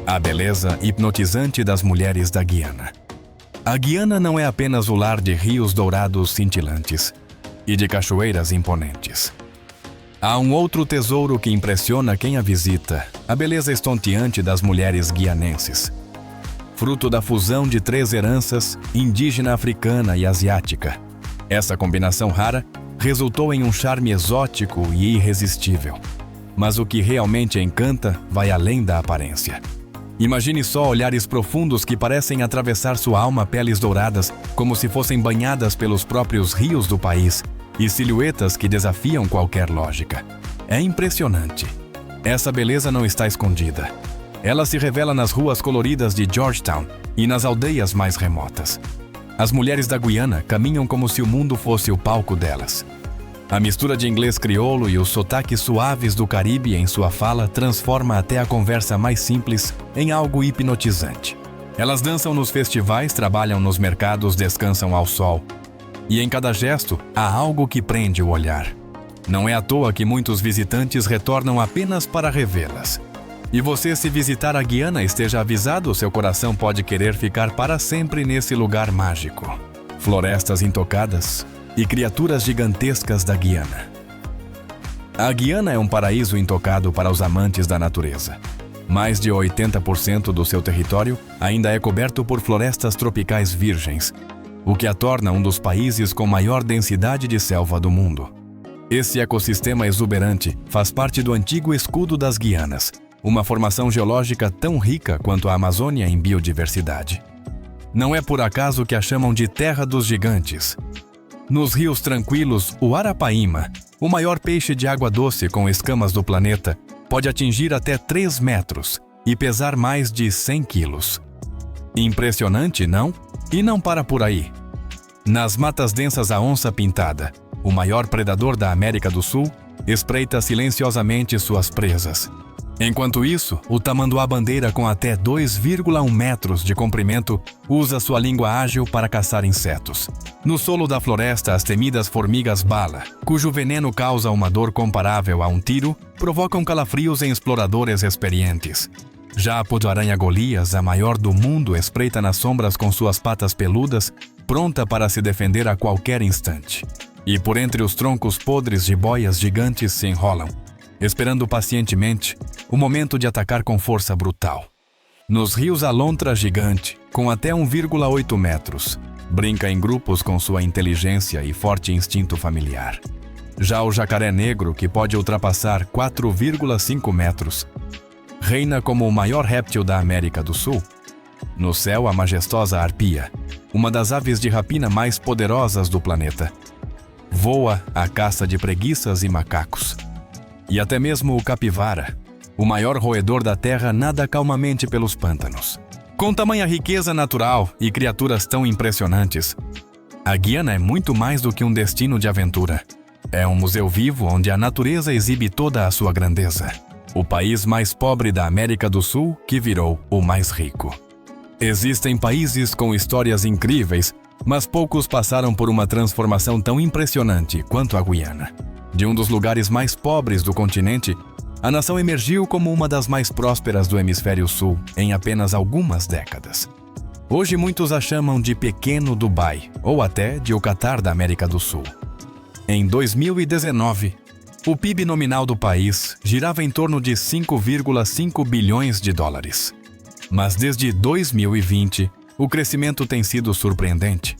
A beleza hipnotizante das mulheres da Guiana. A Guiana não é apenas o lar de rios dourados cintilantes e de cachoeiras imponentes. Há um outro tesouro que impressiona quem a visita: a beleza estonteante das mulheres guianenses. Fruto da fusão de 3 heranças, indígena, africana e asiática. Essa combinação rara resultou em um charme exótico e irresistível. Mas o que realmente encanta vai além da aparência. Imagine só olhares profundos que parecem atravessar sua alma, peles douradas, como se fossem banhadas pelos próprios rios do país, e silhuetas que desafiam qualquer lógica. É impressionante. Essa beleza não está escondida. Ela se revela nas ruas coloridas de Georgetown e nas aldeias mais remotas. As mulheres da Guiana caminham como se o mundo fosse o palco delas. A mistura de inglês crioulo e os sotaques suaves do Caribe em sua fala transforma até a conversa mais simples em algo hipnotizante. Elas dançam nos festivais, trabalham nos mercados, descansam ao sol. E em cada gesto, há algo que prende o olhar. Não é à toa que muitos visitantes retornam apenas para revê-las. E você, se visitar a Guiana, esteja avisado, seu coração pode querer ficar para sempre nesse lugar mágico. Florestas intocadas e criaturas gigantescas da Guiana. A Guiana é um paraíso intocado para os amantes da natureza. Mais de 80% do seu território ainda é coberto por florestas tropicais virgens, o que a torna um dos países com maior densidade de selva do mundo. Esse ecossistema exuberante faz parte do antigo escudo das Guianas, uma formação geológica tão rica quanto a Amazônia em biodiversidade. Não é por acaso que a chamam de Terra dos Gigantes. Nos rios tranquilos, o arapaíma, o maior peixe de água doce com escamas do planeta, pode atingir até 3 metros e pesar mais de 100 quilos. Impressionante, não? E não para por aí. Nas matas densas, a onça-pintada, o maior predador da América do Sul, espreita silenciosamente suas presas. Enquanto isso, o tamanduá-bandeira, com até 2,1 metros de comprimento, usa sua língua ágil para caçar insetos. No solo da floresta, as temidas formigas-bala, cujo veneno causa uma dor comparável a um tiro, provocam calafrios em exploradores experientes. Já a podo-aranha Golias, a maior do mundo, espreita nas sombras com suas patas peludas, pronta para se defender a qualquer instante. E por entre os troncos podres de boias gigantes se enrolam, esperando pacientemente o momento de atacar com força brutal. Nos rios, a lontra gigante, com até 1,8 metros, brinca em grupos com sua inteligência e forte instinto familiar. Já o jacaré negro, que pode ultrapassar 4,5 metros, reina como o maior réptil da América do Sul. No céu, a majestosa arpia, uma das aves de rapina mais poderosas do planeta, voa à caça de preguiças e macacos. E até mesmo o capivara, o maior roedor da terra, nada calmamente pelos pântanos. Com tamanha riqueza natural e criaturas tão impressionantes, a Guiana é muito mais do que um destino de aventura. É um museu vivo onde a natureza exibe toda a sua grandeza. O país mais pobre da América do Sul que virou o mais rico. Existem países com histórias incríveis, mas poucos passaram por uma transformação tão impressionante quanto a Guiana. De um dos lugares mais pobres do continente, a nação emergiu como uma das mais prósperas do hemisfério sul em apenas algumas décadas. Hoje muitos a chamam de Pequeno Dubai, ou até de o Catar da América do Sul. Em 2019, o PIB nominal do país girava em torno de 5,5 bilhões de dólares. Mas desde 2020, o crescimento tem sido surpreendente.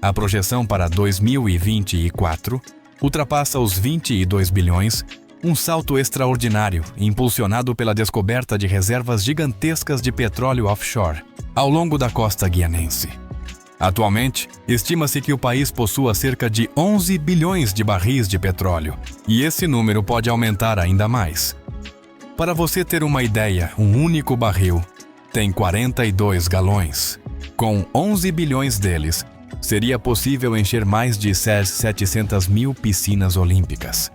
A projeção para 2024 ultrapassa os 22 bilhões, um salto extraordinário, impulsionado pela descoberta de reservas gigantescas de petróleo offshore ao longo da costa guianense. Atualmente, estima-se que o país possua cerca de 11 bilhões de barris de petróleo, e esse número pode aumentar ainda mais. Para você ter uma ideia, um único barril tem 42 galões. Com 11 bilhões deles, seria possível encher mais de 700 mil piscinas olímpicas.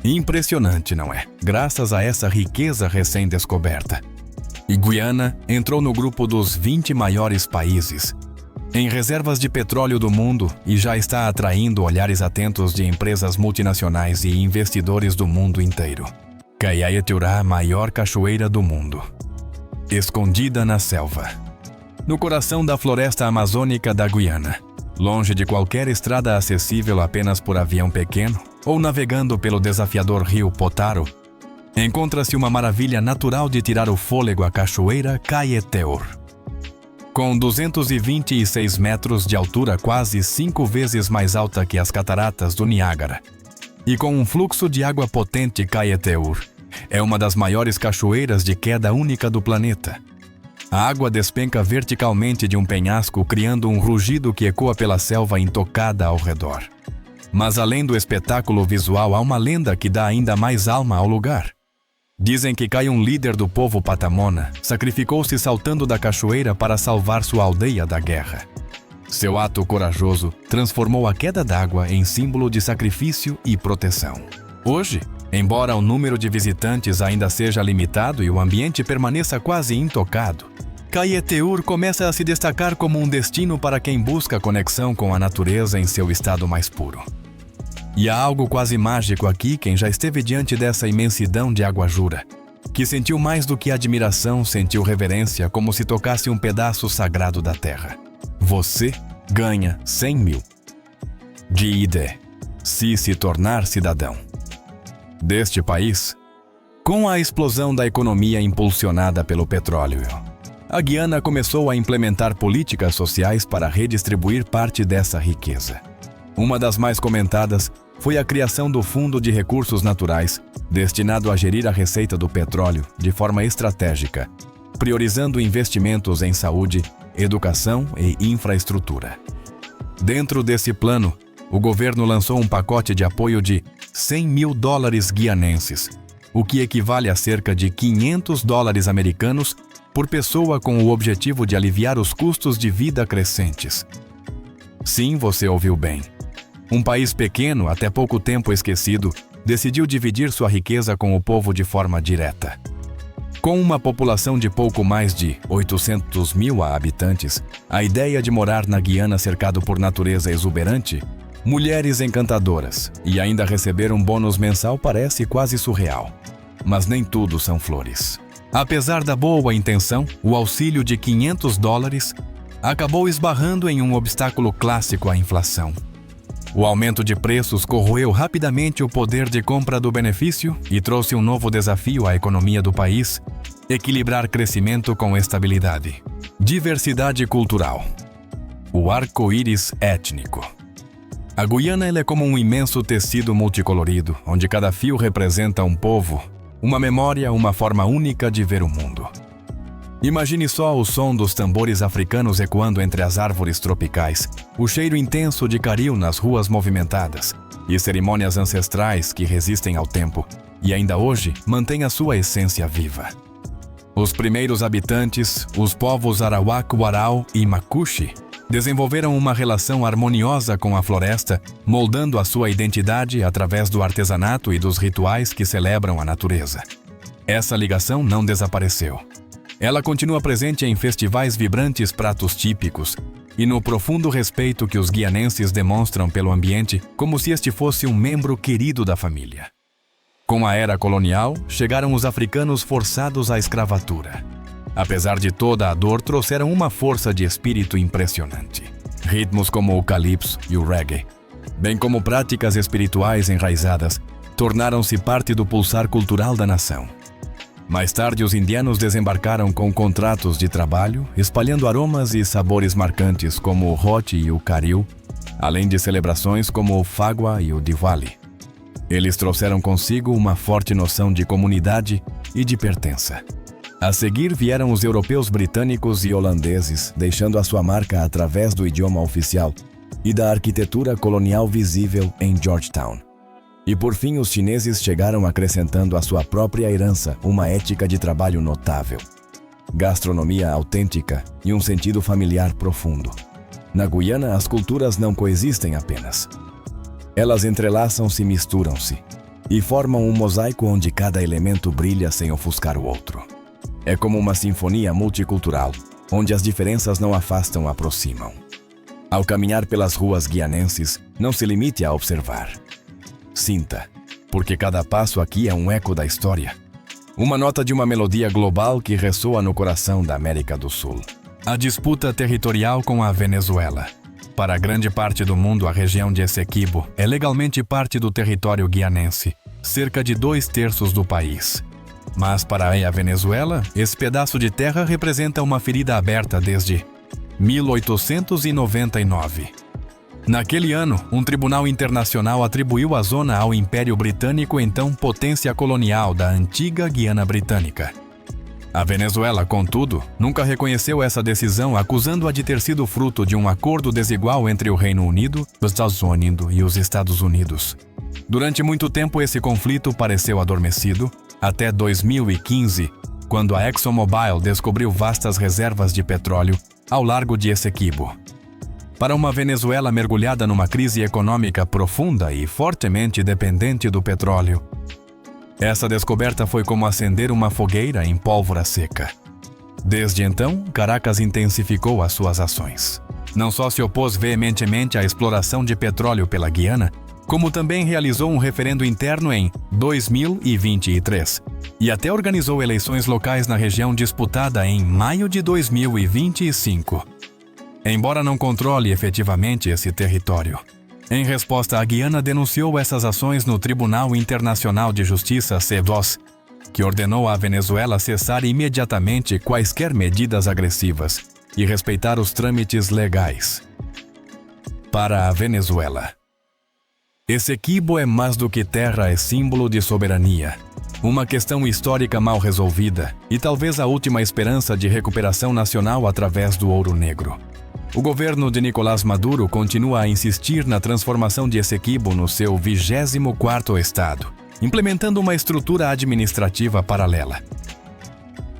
Impressionante, não é? Graças a essa riqueza recém-descoberta. E Guiana entrou no grupo dos 20 maiores países em reservas de petróleo do mundo e já está atraindo olhares atentos de empresas multinacionais e investidores do mundo inteiro. Kayaiturá, a maior cachoeira do mundo. escondida na selva, no coração da floresta amazônica da Guiana, longe de qualquer estrada acessível apenas por avião pequeno ou navegando pelo desafiador rio Potaro, encontra-se uma maravilha natural de tirar o fôlego, a cachoeira Caeteur. Com 226 metros de altura, quase 5 vezes mais alta que as cataratas do Niágara, e com um fluxo de água potente, Caeteur é uma das maiores cachoeiras de queda única do planeta. A água despenca verticalmente de um penhasco, criando um rugido que ecoa pela selva intocada ao redor. Mas além do espetáculo visual, há uma lenda que dá ainda mais alma ao lugar. Dizem que Kai, um líder do povo Patamona, sacrificou-se saltando da cachoeira para salvar sua aldeia da guerra. Seu ato corajoso transformou a queda d'água em símbolo de sacrifício e proteção. Hoje, embora o número de visitantes ainda seja limitado e o ambiente permaneça quase intocado, Caeteur começa a se destacar como um destino para quem busca conexão com a natureza em seu estado mais puro. E há algo quase mágico aqui. Quem já esteve diante dessa imensidão de água jura que sentiu mais do que admiração, sentiu reverência, como se tocasse um pedaço sagrado da terra. Você ganha 100 mil de ID se tornar cidadão deste país. Com a explosão da economia impulsionada pelo petróleo, a Guiana começou a implementar políticas sociais para redistribuir parte dessa riqueza. Uma das mais comentadas foi a criação do Fundo de Recursos Naturais, destinado a gerir a receita do petróleo de forma estratégica, priorizando investimentos em saúde, educação e infraestrutura. Dentro desse plano, o governo lançou um pacote de apoio de 100 mil dólares guianenses, o que equivale a cerca de 500 dólares americanos por pessoa, com o objetivo de aliviar os custos de vida crescentes. Sim, você ouviu bem. Um país pequeno, até pouco tempo esquecido, decidiu dividir sua riqueza com o povo de forma direta. Com uma população de pouco mais de 800 mil habitantes, a ideia de morar na Guiana cercado por natureza exuberante, mulheres encantadoras e ainda receber um bônus mensal parece quase surreal. Mas nem tudo são flores. Apesar da boa intenção, o auxílio de 500 dólares acabou esbarrando em um obstáculo clássico: a inflação. O aumento de preços corroeu rapidamente o poder de compra do benefício e trouxe um novo desafio à economia do país: equilibrar crescimento com estabilidade. Diversidade cultural. O arco-íris étnico. A Guiana é como um imenso tecido multicolorido, onde cada fio representa um povo, uma memória, uma forma única de ver o mundo. Imagine só o som dos tambores africanos ecoando entre as árvores tropicais, o cheiro intenso de caril nas ruas movimentadas e cerimônias ancestrais que resistem ao tempo e ainda hoje mantêm a sua essência viva. Os primeiros habitantes, os povos Arawak, Warao e Makushi, desenvolveram uma relação harmoniosa com a floresta, moldando a sua identidade através do artesanato e dos rituais que celebram a natureza. Essa ligação não desapareceu. Ela continua presente em festivais vibrantes, pratos típicos e no profundo respeito que os guianenses demonstram pelo ambiente, como se este fosse um membro querido da família. Com a era colonial, chegaram os africanos forçados à escravatura. Apesar de toda a dor, trouxeram uma força de espírito impressionante. Ritmos como o calypso e o reggae, bem como práticas espirituais enraizadas, tornaram-se parte do pulsar cultural da nação. Mais tarde, os indianos desembarcaram com contratos de trabalho, espalhando aromas e sabores marcantes como o hot e o caril, além de celebrações como o Fagua e o Diwali. Eles trouxeram consigo uma forte noção de comunidade e de pertença. A seguir vieram os europeus britânicos e holandeses, deixando a sua marca através do idioma oficial e da arquitetura colonial visível em Georgetown. E por fim, os chineses chegaram acrescentando à sua própria herança uma ética de trabalho notável, gastronomia autêntica e um sentido familiar profundo. Na Guiana, as culturas não coexistem apenas. Elas entrelaçam-se, misturam-se e formam um mosaico onde cada elemento brilha sem ofuscar o outro. É como uma sinfonia multicultural, onde as diferenças não afastam, aproximam. Ao caminhar pelas ruas guianenses, não se limite a observar. Sinta, porque cada passo aqui é um eco da história. Uma nota de uma melodia global que ressoa no coração da América do Sul. A disputa territorial com a Venezuela. Para grande parte do mundo, a região de Essequibo é legalmente parte do território guianense, cerca de 2/3 do país. Mas para a Venezuela, esse pedaço de terra representa uma ferida aberta desde 1899. Naquele ano, um tribunal internacional atribuiu a zona ao Império Britânico, então potência colonial da antiga Guiana Britânica. A Venezuela, contudo, nunca reconheceu essa decisão, acusando-a de ter sido fruto de um acordo desigual entre o Reino Unido, os Estados Unidos e os Estados Unidos. Durante muito tempo, esse conflito pareceu adormecido, até 2015, quando a ExxonMobil descobriu vastas reservas de petróleo ao largo de Essequibo. Para uma Venezuela mergulhada numa crise econômica profunda e fortemente dependente do petróleo, essa descoberta foi como acender uma fogueira em pólvora seca. Desde então, Caracas intensificou as suas ações. Não só se opôs veementemente à exploração de petróleo pela Guiana, como também realizou um referendo interno em 2023 e até organizou eleições locais na região disputada em maio de 2025. Embora não controle efetivamente esse território. Em resposta, a Guiana denunciou essas ações no Tribunal Internacional de Justiça, CEDOS, que ordenou à Venezuela cessar imediatamente quaisquer medidas agressivas e respeitar os trâmites legais. Para a Venezuela, Essequibo é mais do que terra, é símbolo de soberania. Uma questão histórica mal resolvida e talvez a última esperança de recuperação nacional através do ouro negro. O governo de Nicolás Maduro continua a insistir na transformação de Essequibo no seu 24º estado, implementando uma estrutura administrativa paralela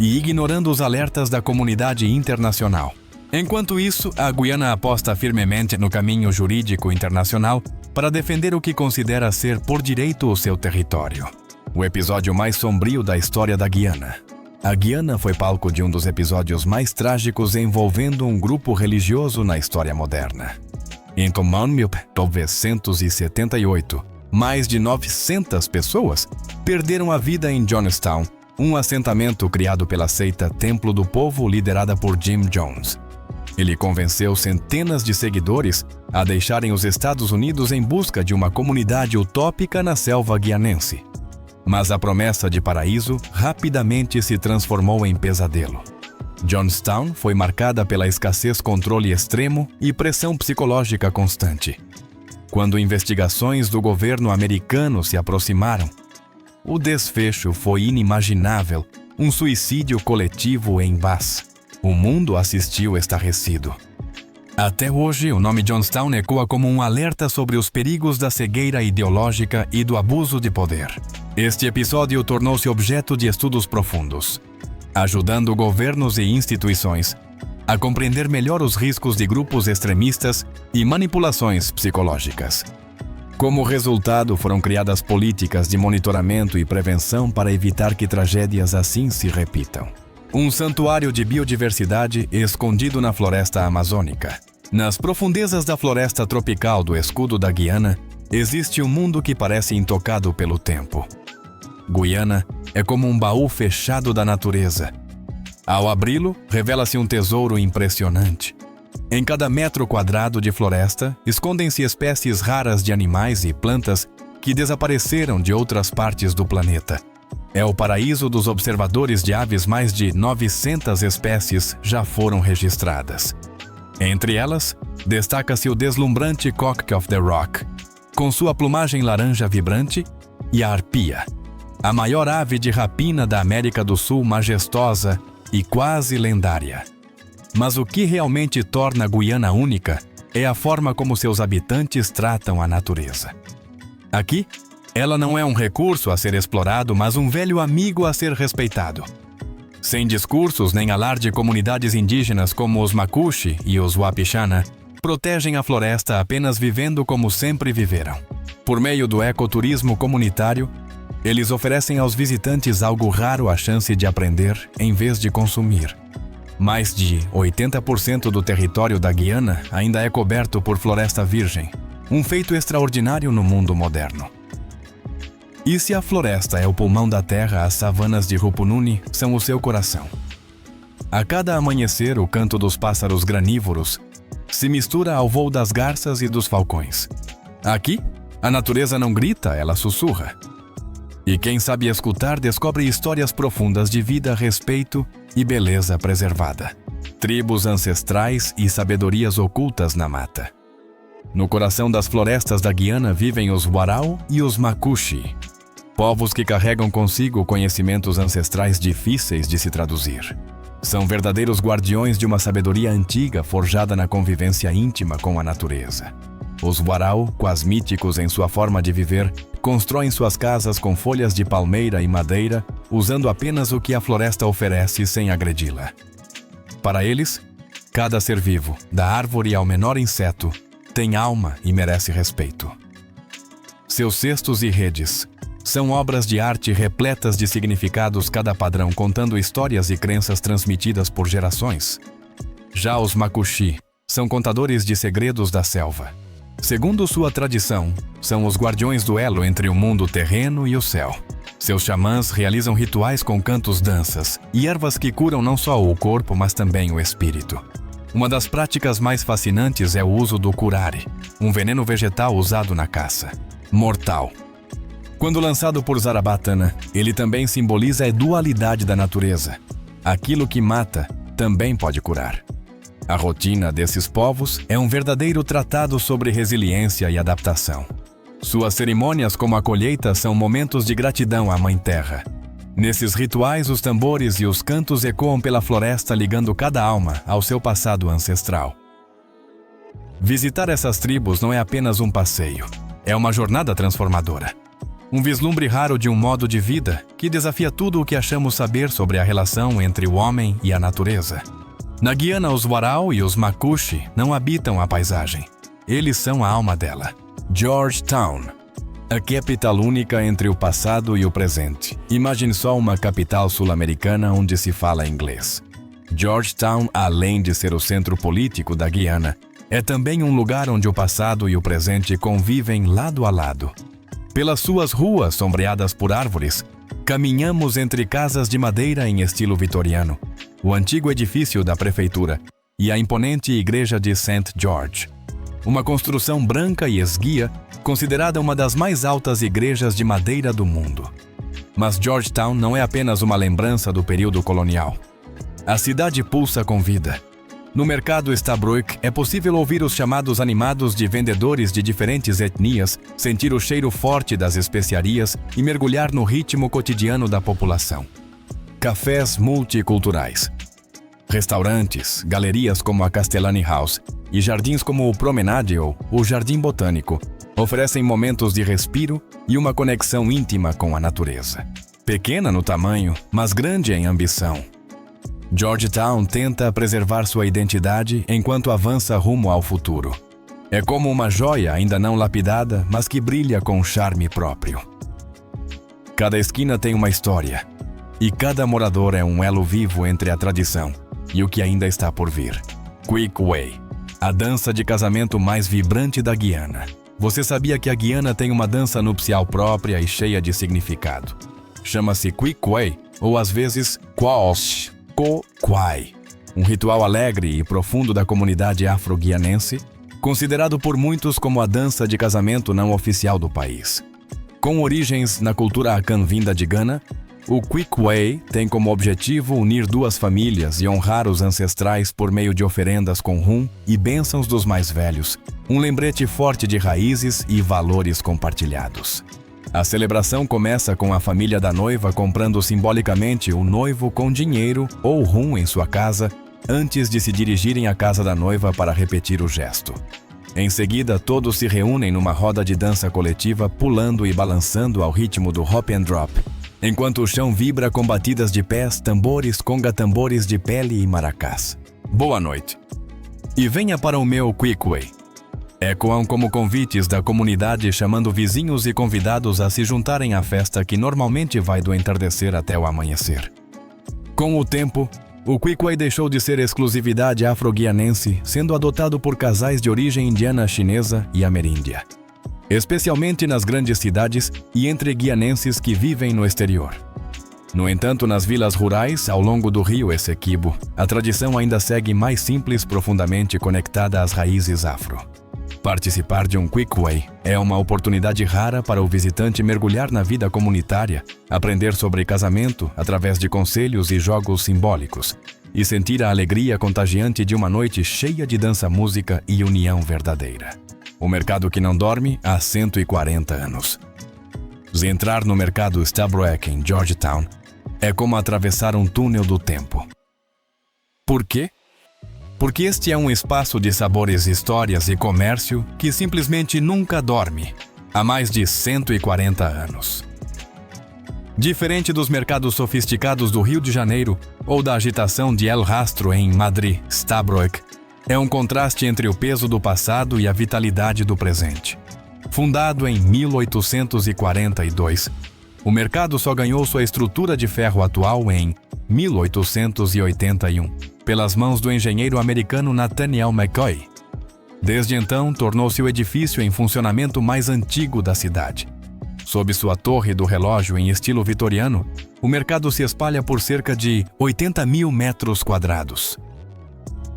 e ignorando os alertas da comunidade internacional. Enquanto isso, a Guiana aposta firmemente no caminho jurídico internacional para defender o que considera ser por direito o seu território. O episódio mais sombrio da história da Guiana. A Guiana foi palco de um dos episódios mais trágicos envolvendo um grupo religioso na história moderna. Em 1978, mais de 900 pessoas perderam a vida em Jonestown, um assentamento criado pela seita Templo do Povo liderada por Jim Jones. Ele convenceu centenas de seguidores a deixarem os Estados Unidos em busca de uma comunidade utópica na selva guianense. Mas a promessa de paraíso rapidamente se transformou em pesadelo. Jonestown foi marcada pela escassez, controle extremo e pressão psicológica constante. Quando investigações do governo americano se aproximaram, o desfecho foi inimaginável, um suicídio coletivo em Bass. O mundo assistiu estarrecido. Até hoje, o nome Jonestown ecoa como um alerta sobre os perigos da cegueira ideológica e do abuso de poder. Este episódio tornou-se objeto de estudos profundos, ajudando governos e instituições a compreender melhor os riscos de grupos extremistas e manipulações psicológicas. Como resultado, foram criadas políticas de monitoramento e prevenção para evitar que tragédias assim se repitam. Um santuário de biodiversidade escondido na floresta amazônica. Nas profundezas da floresta tropical do escudo da Guiana, existe um mundo que parece intocado pelo tempo. Guiana é como um baú fechado da natureza. Ao abri-lo, revela-se um tesouro impressionante. Em cada metro quadrado de floresta, escondem-se espécies raras de animais e plantas que desapareceram de outras partes do planeta. É o paraíso dos observadores de aves, mais de 900 espécies já foram registradas. Entre elas, destaca-se o deslumbrante Cock of the Rock, com sua plumagem laranja vibrante, e a arpia, a maior ave de rapina da América do Sul, majestosa e quase lendária. Mas o que realmente torna a Guiana única é a forma como seus habitantes tratam a natureza. Aqui, ela não é um recurso a ser explorado, mas um velho amigo a ser respeitado. Sem discursos nem alarde, comunidades indígenas como os Macuxi e os Wapixana protegem a floresta apenas vivendo como sempre viveram. Por meio do ecoturismo comunitário, eles oferecem aos visitantes algo raro, a chance de aprender em vez de consumir. Mais de 80% do território da Guiana ainda é coberto por floresta virgem, um feito extraordinário no mundo moderno. E se a floresta é o pulmão da terra, as savanas de Rupununi são o seu coração. A cada amanhecer, o canto dos pássaros granívoros se mistura ao voo das garças e dos falcões. Aqui, a natureza não grita, ela sussurra. E quem sabe escutar descobre histórias profundas de vida, respeito e beleza preservada. Tribos ancestrais e sabedorias ocultas na mata. No coração das florestas da Guiana vivem os Warao e os Makushi, povos que carregam consigo conhecimentos ancestrais difíceis de se traduzir. São verdadeiros guardiões de uma sabedoria antiga forjada na convivência íntima com a natureza. Os Warao, quase míticos em sua forma de viver, constroem suas casas com folhas de palmeira e madeira, usando apenas o que a floresta oferece sem agredi-la. Para eles, cada ser vivo, da árvore ao menor inseto, tem alma e merece respeito. Seus cestos e redes são obras de arte repletas de significados, cada padrão contando histórias e crenças transmitidas por gerações. Já os Makushi são contadores de segredos da selva. Segundo sua tradição, são os guardiões do elo entre o mundo terreno e o céu. Seus xamãs realizam rituais com cantos, danças e ervas que curam não só o corpo, mas também o espírito. Uma das práticas mais fascinantes é o uso do curare, um veneno vegetal usado na caça. Mortal. Quando lançado por Zarabatana, ele também simboliza a dualidade da natureza. Aquilo que mata também pode curar. A rotina desses povos é um verdadeiro tratado sobre resiliência e adaptação. Suas cerimônias como a colheita são momentos de gratidão à Mãe Terra. Nesses rituais, os tambores e os cantos ecoam pela floresta, ligando cada alma ao seu passado ancestral. Visitar essas tribos não é apenas um passeio, é uma jornada transformadora. Um vislumbre raro de um modo de vida que desafia tudo o que achamos saber sobre a relação entre o homem e a natureza. Na Guiana, os Warao e os Makushi não habitam a paisagem. Eles são a alma dela. Georgetown, a capital única entre o passado e o presente. Imagine só uma capital sul-americana onde se fala inglês. Georgetown, além de ser o centro político da Guiana, é também um lugar onde o passado e o presente convivem lado a lado. Pelas suas ruas sombreadas por árvores, caminhamos entre casas de madeira em estilo vitoriano, o antigo edifício da prefeitura e a imponente igreja de St. George. Uma construção branca e esguia, considerada uma das mais altas igrejas de madeira do mundo. Mas Georgetown não é apenas uma lembrança do período colonial. A cidade pulsa com vida. No mercado Stabroek é possível ouvir os chamados animados de vendedores de diferentes etnias, sentir o cheiro forte das especiarias e mergulhar no ritmo cotidiano da população. Cafés multiculturais. Restaurantes, galerias como a Castellani House e jardins como o Promenade ou o Jardim Botânico oferecem momentos de respiro e uma conexão íntima com a natureza. Pequena no tamanho, mas grande em ambição. Georgetown tenta preservar sua identidade enquanto avança rumo ao futuro. É como uma joia ainda não lapidada, mas que brilha com charme próprio. Cada esquina tem uma história, e cada morador é um elo vivo entre a tradição e o que ainda está por vir. Quick Way, a dança de casamento mais vibrante da Guiana. Você sabia que a Guiana tem uma dança nupcial própria e cheia de significado? Chama-se Quick Way, ou às vezes Quaosh, Ko-Kwai, um ritual alegre e profundo da comunidade afro-guianense, considerado por muitos como a dança de casamento não oficial do país. Com origens na cultura akan vinda de Gana, o Quick Way tem como objetivo unir duas famílias e honrar os ancestrais por meio de oferendas com rum e bênçãos dos mais velhos, um lembrete forte de raízes e valores compartilhados. A celebração começa com a família da noiva comprando simbolicamente o noivo com dinheiro ou rum em sua casa, antes de se dirigirem à casa da noiva para repetir o gesto. Em seguida, todos se reúnem numa roda de dança coletiva, pulando e balançando ao ritmo do hop and drop, enquanto o chão vibra com batidas de pés, tambores, conga-tambores de pele e maracás. Boa noite! E venha para o meu Quick Way. Ecoam como convites da comunidade, chamando vizinhos e convidados a se juntarem à festa que normalmente vai do entardecer até o amanhecer. Com o tempo, o Quick Way deixou de ser exclusividade afro-guianense, sendo adotado por casais de origem indiana chinesa e ameríndia. especialmente nas grandes cidades e entre guianenses que vivem no exterior. No entanto, nas vilas rurais, ao longo do rio Essequibo, a tradição ainda segue mais simples, profundamente conectada às raízes afro. Participar de um Quickway é uma oportunidade rara para o visitante mergulhar na vida comunitária, aprender sobre casamento através de conselhos e jogos simbólicos, e sentir a alegria contagiante de uma noite cheia de dança, música e união verdadeira. O mercado que não dorme há 140 anos. Entrar no mercado Stabroek em Georgetown é como atravessar um túnel do tempo. Por quê? Porque este é um espaço de sabores, histórias e comércio que simplesmente nunca dorme, há mais de 140 anos. Diferente dos mercados sofisticados do Rio de Janeiro ou da agitação de El Rastro em Madrid, Stabroek é um contraste entre o peso do passado e a vitalidade do presente. Fundado em 1842, o mercado só ganhou sua estrutura de ferro atual em 1881, pelas mãos do engenheiro americano Nathaniel McCoy. Desde então, tornou-se o edifício em funcionamento mais antigo da cidade. Sob sua torre do relógio em estilo vitoriano, o mercado se espalha por cerca de 80 mil metros quadrados.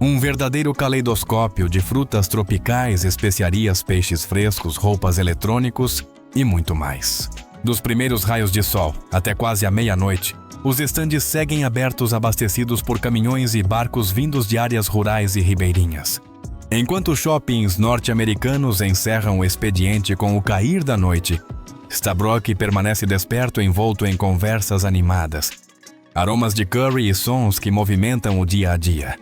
Um verdadeiro caleidoscópio de frutas tropicais, especiarias, peixes frescos, roupas, eletrônicos e muito mais. Dos primeiros raios de sol até quase a meia-noite, os estandes seguem abertos, abastecidos por caminhões e barcos vindos de áreas rurais e ribeirinhas. Enquanto shoppings norte-americanos encerram o expediente com o cair da noite, Stabroek permanece desperto, envolto em conversas animadas, aromas de curry e sons que movimentam o dia a dia.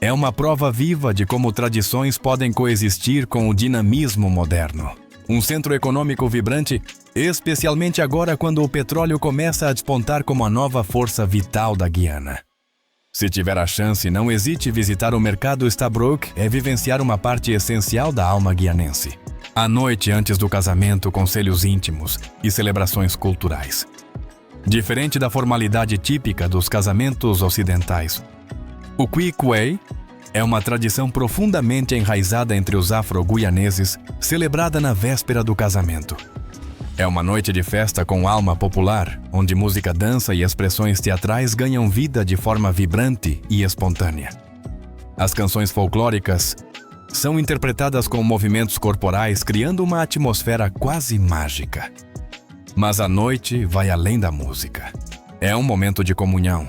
É uma prova viva de como tradições podem coexistir com o dinamismo moderno. Um centro econômico vibrante, especialmente agora quando o petróleo começa a despontar como a nova força vital da Guiana. Se tiver a chance, não hesite em visitar o mercado Stabroek, é vivenciar uma parte essencial da alma guianense. À noite antes do casamento, conselhos íntimos e celebrações culturais. Diferente da formalidade típica dos casamentos ocidentais, o Quickway é uma tradição profundamente enraizada entre os afro-guianeses, celebrada na véspera do casamento. É uma noite de festa com alma popular, onde música, dança e expressões teatrais ganham vida de forma vibrante e espontânea. As canções folclóricas são interpretadas com movimentos corporais, criando uma atmosfera quase mágica. Mas a noite vai além da música. É um momento de comunhão.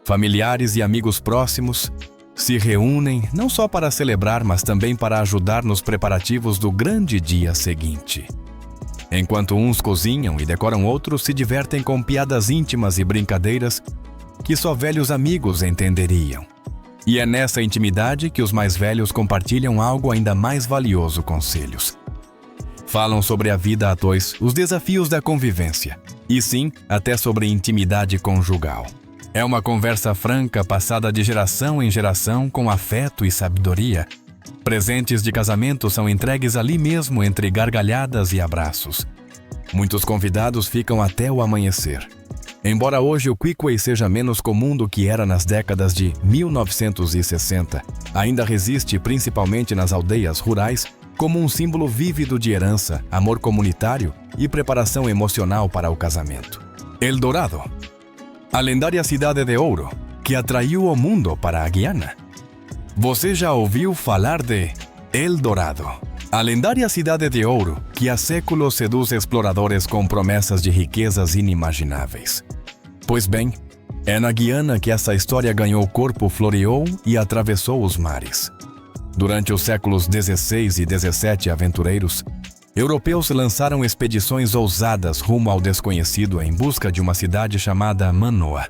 Familiares e amigos próximos se reúnem não só para celebrar, mas também para ajudar nos preparativos do grande dia seguinte. Enquanto uns cozinham e decoram, outros se divertem com piadas íntimas e brincadeiras que só velhos amigos entenderiam. E é nessa intimidade que os mais velhos compartilham algo ainda mais valioso: conselhos. Falam sobre a vida a dois, os desafios da convivência, e sim, até sobre intimidade conjugal. É uma conversa franca, passada de geração em geração com afeto e sabedoria. Presentes de casamento são entregues ali mesmo, entre gargalhadas e abraços. Muitos convidados ficam até o amanhecer. Embora hoje o Quickway seja menos comum do que era nas décadas de 1960, ainda resiste, principalmente nas aldeias rurais, como um símbolo vívido de herança, amor comunitário e preparação emocional para o casamento. Eldorado, a lendária cidade de ouro que atraiu o mundo para a Guiana. Você já ouviu falar de Eldorado, a lendária cidade de ouro que há séculos seduz exploradores com promessas de riquezas inimagináveis? Pois bem, é na Guiana que essa história ganhou corpo, floreou e atravessou os mares. Durante os séculos XVI e XVII, aventureiros europeus lançaram expedições ousadas rumo ao desconhecido em busca de uma cidade chamada Manoa,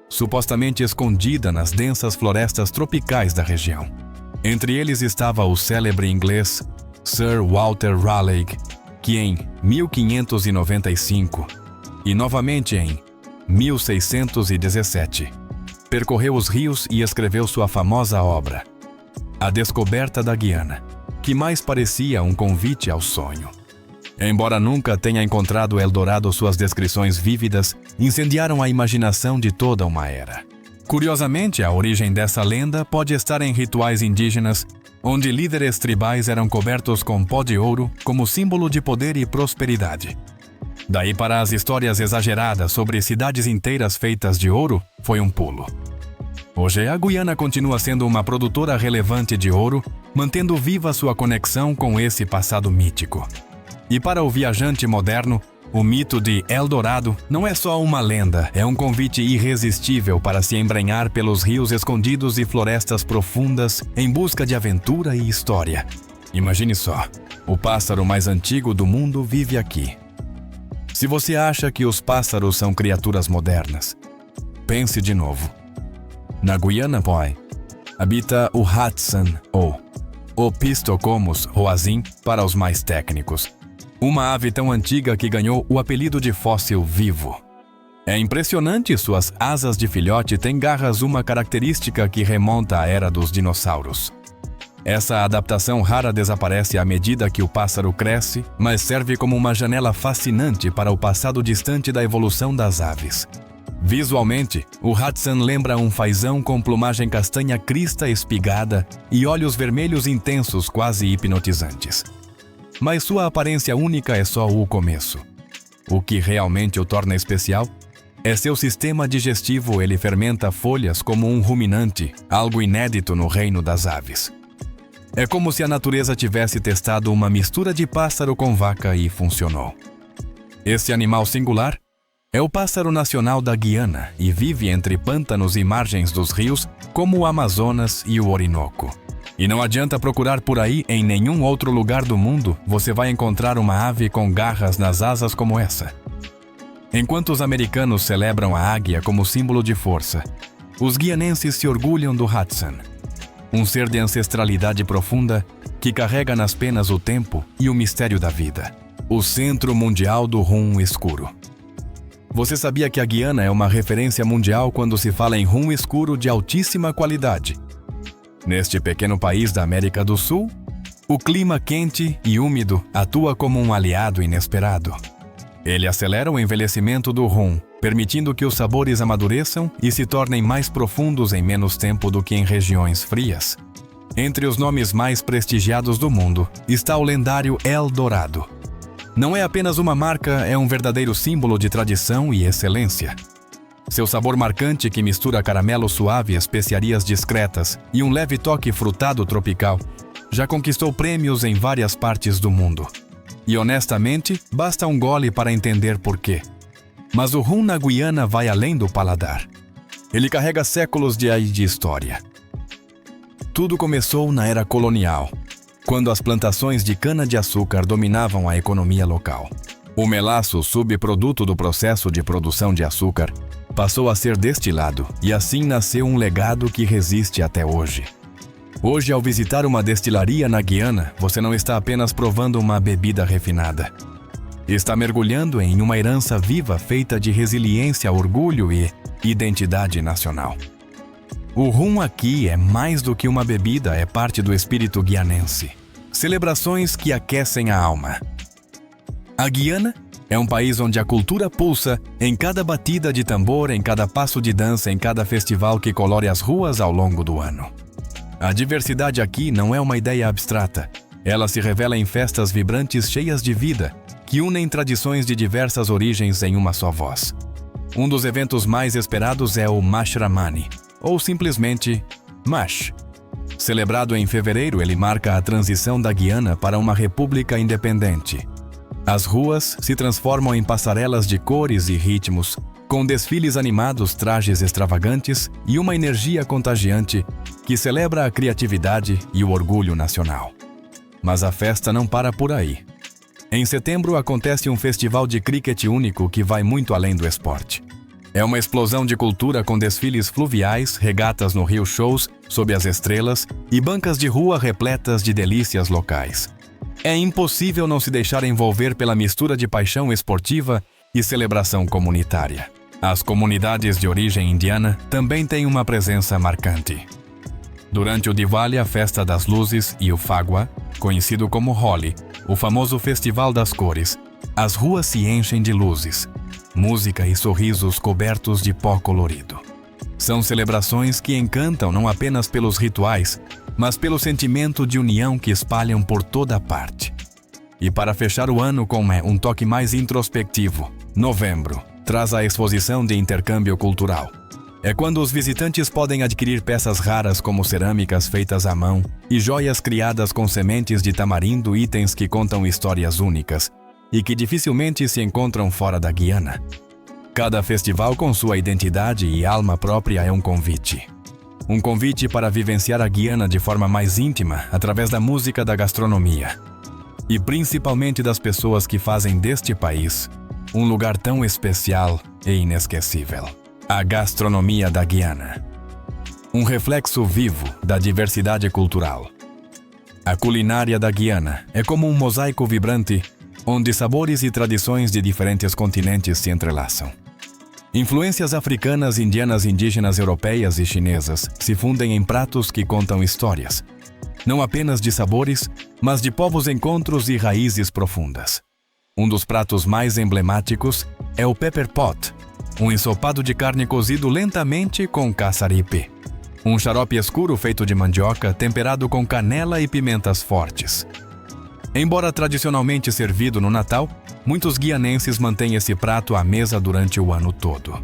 supostamente escondida nas densas florestas tropicais da região. Entre eles estava o célebre inglês Sir Walter Raleigh, que em 1595 e novamente em 1617 percorreu os rios e escreveu sua famosa obra, A Descoberta da Guiana, que mais parecia um convite ao sonho. Embora nunca tenha encontrado Eldorado, suas descrições vívidas incendiaram a imaginação de toda uma era. Curiosamente, a origem dessa lenda pode estar em rituais indígenas onde líderes tribais eram cobertos com pó de ouro como símbolo de poder e prosperidade. Daí para as histórias exageradas sobre cidades inteiras feitas de ouro, foi um pulo. Hoje, a Guiana continua sendo uma produtora relevante de ouro, mantendo viva sua conexão com esse passado mítico. E para o viajante moderno, o mito de El Dorado não é só uma lenda, é um convite irresistível para se embrenhar pelos rios escondidos e florestas profundas em busca de aventura e história. Imagine só, o pássaro mais antigo do mundo vive aqui. Se você acha que os pássaros são criaturas modernas, pense de novo. Na Guiana Boy, habita o Hudson, ou Opisthocomus roazin para os mais técnicos. Uma ave tão antiga que ganhou o apelido de fóssil vivo. É impressionante, suas asas de filhote têm garras, uma característica que remonta à era dos dinossauros. Essa adaptação rara desaparece à medida que o pássaro cresce, mas serve como uma janela fascinante para o passado distante da evolução das aves. Visualmente, o Hudson lembra um fazão com plumagem castanha crista espigada e olhos vermelhos intensos, quase hipnotizantes. Mas sua aparência única é só o começo. O que realmente o torna especial é seu sistema digestivo. Ele fermenta folhas como um ruminante, algo inédito no reino das aves. É como se a natureza tivesse testado uma mistura de pássaro com vaca e funcionou. Esse animal singular é o pássaro nacional da Guiana e vive entre pântanos e margens dos rios como o Amazonas e o Orinoco. E não adianta procurar por aí, em nenhum outro lugar do mundo você vai encontrar uma ave com garras nas asas como essa. Enquanto os americanos celebram a águia como símbolo de força, os guianenses se orgulham do Hudson, um ser de ancestralidade profunda que carrega nas penas o tempo e o mistério da vida, o centro mundial do rum escuro. Você sabia que a Guiana é uma referência mundial quando se fala em rum escuro de altíssima qualidade? Neste pequeno país da América do Sul, o clima quente e úmido atua como um aliado inesperado. Ele acelera o envelhecimento do rum, permitindo que os sabores amadureçam e se tornem mais profundos em menos tempo do que em regiões frias. Entre os nomes mais prestigiados do mundo está o lendário El Dorado. Não é apenas uma marca, é um verdadeiro símbolo de tradição e excelência. Seu sabor marcante, que mistura caramelo suave, especiarias discretas e um leve toque frutado tropical, já conquistou prêmios em várias partes do mundo. E honestamente, basta um gole para entender por quê. Mas o rum na Guiana vai além do paladar. Ele carrega séculos de história. Tudo começou na era colonial, quando as plantações de cana-de-açúcar dominavam a economia local. O melaço, subproduto do processo de produção de açúcar, passou a ser destilado e assim nasceu um legado que resiste até hoje. Hoje, ao visitar uma destilaria na Guiana, você não está apenas provando uma bebida refinada. Está mergulhando em uma herança viva feita de resiliência, orgulho e identidade nacional. O rum aqui é mais do que uma bebida, é parte do espírito guianense. Celebrações que aquecem a alma. A Guiana é um país onde a cultura pulsa em cada batida de tambor, em cada passo de dança, em cada festival que colore as ruas ao longo do ano. A diversidade aqui não é uma ideia abstrata. Ela se revela em festas vibrantes cheias de vida, que unem tradições de diversas origens em uma só voz. Um dos eventos mais esperados é o Mash Ramani, ou simplesmente Mash. Celebrado em fevereiro, ele marca a transição da Guiana para uma república independente. As ruas se transformam em passarelas de cores e ritmos, com desfiles animados, trajes extravagantes e uma energia contagiante que celebra a criatividade e o orgulho nacional. Mas a festa não para por aí. Em setembro acontece um festival de cricket único que vai muito além do esporte. É uma explosão de cultura com desfiles fluviais, regatas no rio, shows sob as estrelas e bancas de rua repletas de delícias locais. É impossível não se deixar envolver pela mistura de paixão esportiva e celebração comunitária. As comunidades de origem indiana também têm uma presença marcante. Durante o Diwali, a festa das luzes, e o Fagua, conhecido como Holi, o famoso festival das cores, as ruas se enchem de luzes, música e sorrisos cobertos de pó colorido. São celebrações que encantam não apenas pelos rituais, mas pelo sentimento de união que espalham por toda parte. E para fechar o ano com um toque mais introspectivo, novembro traz a exposição de intercâmbio cultural. É quando os visitantes podem adquirir peças raras como cerâmicas feitas à mão e joias criadas com sementes de tamarindo, itens que contam histórias únicas e que dificilmente se encontram fora da Guiana. Cada festival com sua identidade e alma própria é um convite. Um convite para vivenciar a Guiana de forma mais íntima através da música, da gastronomia e principalmente das pessoas que fazem deste país um lugar tão especial e inesquecível. A gastronomia da Guiana. Um reflexo vivo da diversidade cultural. A culinária da Guiana é como um mosaico vibrante onde sabores e tradições de diferentes continentes se entrelaçam. Influências africanas, indianas, indígenas, europeias e chinesas se fundem em pratos que contam histórias, não apenas de sabores, mas de povos, encontros e raízes profundas. Um dos pratos mais emblemáticos é o pepper pot, um ensopado de carne cozido lentamente com caçaripe, um xarope escuro feito de mandioca temperado com canela e pimentas fortes. Embora tradicionalmente servido no Natal, muitos guianenses mantêm esse prato à mesa durante o ano todo.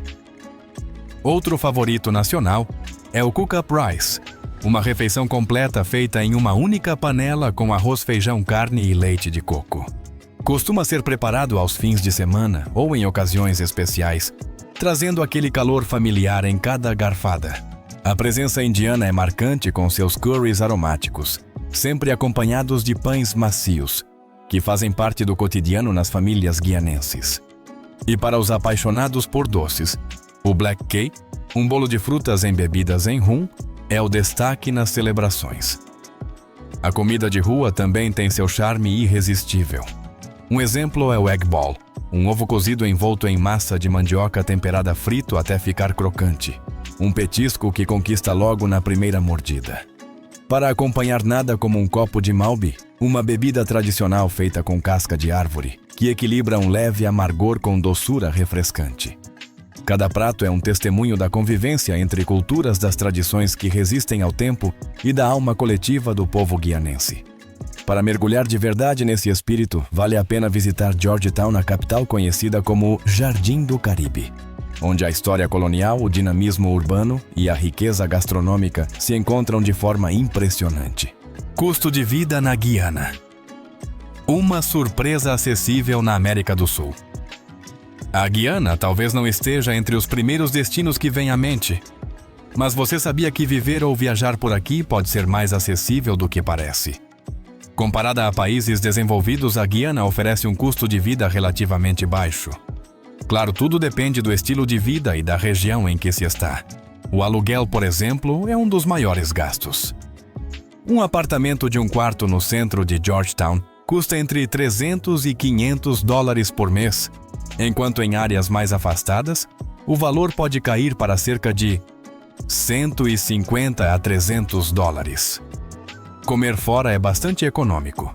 Outro favorito nacional é o cook-up rice, uma refeição completa feita em uma única panela com arroz, feijão, carne e leite de coco. Costuma ser preparado aos fins de semana ou em ocasiões especiais, trazendo aquele calor familiar em cada garfada. A presença indiana é marcante com seus curries aromáticos, sempre acompanhados de pães macios, que fazem parte do cotidiano nas famílias guianenses. E para os apaixonados por doces, o black cake, um bolo de frutas embebidas em rum, é o destaque nas celebrações. A comida de rua também tem seu charme irresistível. Um exemplo é o egg ball, um ovo cozido envolto em massa de mandioca temperada frito até ficar crocante. Um petisco que conquista logo na primeira mordida. Para acompanhar nada como um copo de malbi, uma bebida tradicional feita com casca de árvore, que equilibra um leve amargor com doçura refrescante. Cada prato é um testemunho da convivência entre culturas, das tradições que resistem ao tempo e da alma coletiva do povo guianense. Para mergulhar de verdade nesse espírito, vale a pena visitar Georgetown, a capital conhecida como Jardim do Caribe, onde a história colonial, o dinamismo urbano e a riqueza gastronômica se encontram de forma impressionante. Custo de vida na Guiana. Uma surpresa acessível na América do Sul. A Guiana talvez não esteja entre os primeiros destinos que vem à mente, mas você sabia que viver ou viajar por aqui pode ser mais acessível do que parece? Comparada a países desenvolvidos, a Guiana oferece um custo de vida relativamente baixo. Claro, tudo depende do estilo de vida e da região em que se está. O aluguel, por exemplo, é um dos maiores gastos. Um apartamento de um quarto no centro de Georgetown custa entre $300 e $500 por mês, enquanto em áreas mais afastadas, o valor pode cair para cerca de $150 a $300. Comer fora é bastante econômico.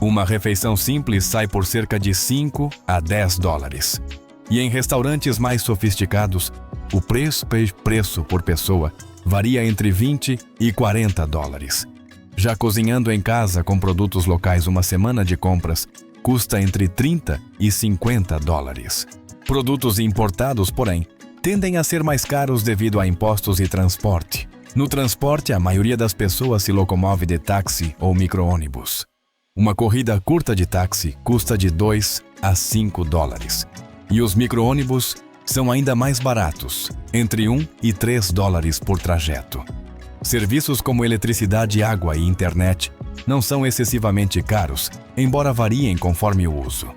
Uma refeição simples sai por cerca de $5 a $10. E em restaurantes mais sofisticados, o preço por pessoa varia entre $20 e $40. Já cozinhando em casa com produtos locais, uma semana de compras custa entre $30 e $50. Produtos importados, porém, tendem a ser mais caros devido a impostos e transporte. No transporte, a maioria das pessoas se locomove de táxi ou micro-ônibus. Uma corrida curta de táxi custa de $2 a $5. E os micro-ônibus são ainda mais baratos, entre $1 e $3 por trajeto. Serviços como eletricidade, água e internet não são excessivamente caros, embora variem conforme o uso.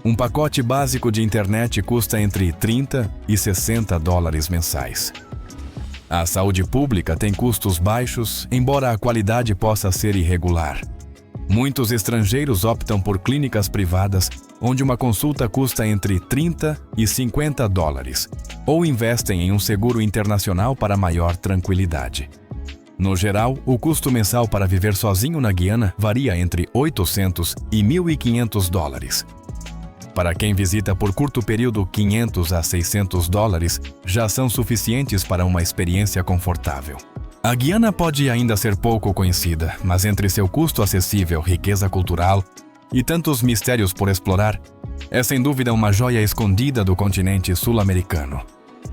Um pacote básico de internet custa entre $30 e $60 mensais. A saúde pública tem custos baixos, embora a qualidade possa ser irregular. Muitos estrangeiros optam por clínicas privadas, onde uma consulta custa entre $30 e $50, ou investem em um seguro internacional para maior tranquilidade. No geral, o custo mensal para viver sozinho na Guiana varia entre $800 e $1.500. Para quem visita por curto período, $500 a $600 já são suficientes para uma experiência confortável. A Guiana pode ainda ser pouco conhecida, mas entre seu custo acessível, riqueza cultural e tantos mistérios por explorar, é sem dúvida uma joia escondida do continente sul-americano.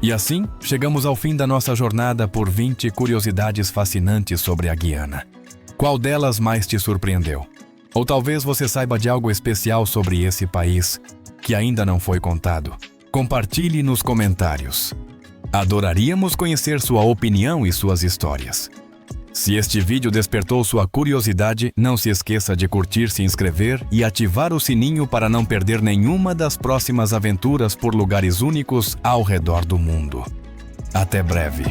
E assim, chegamos ao fim da nossa jornada por 20 curiosidades fascinantes sobre a Guiana. Qual delas mais te surpreendeu? Ou talvez você saiba de algo especial sobre esse país que ainda não foi contado? Compartilhe nos comentários. Adoraríamos conhecer sua opinião e suas histórias. Se este vídeo despertou sua curiosidade, não se esqueça de curtir, se inscrever e ativar o sininho para não perder nenhuma das próximas aventuras por lugares únicos ao redor do mundo. Até breve!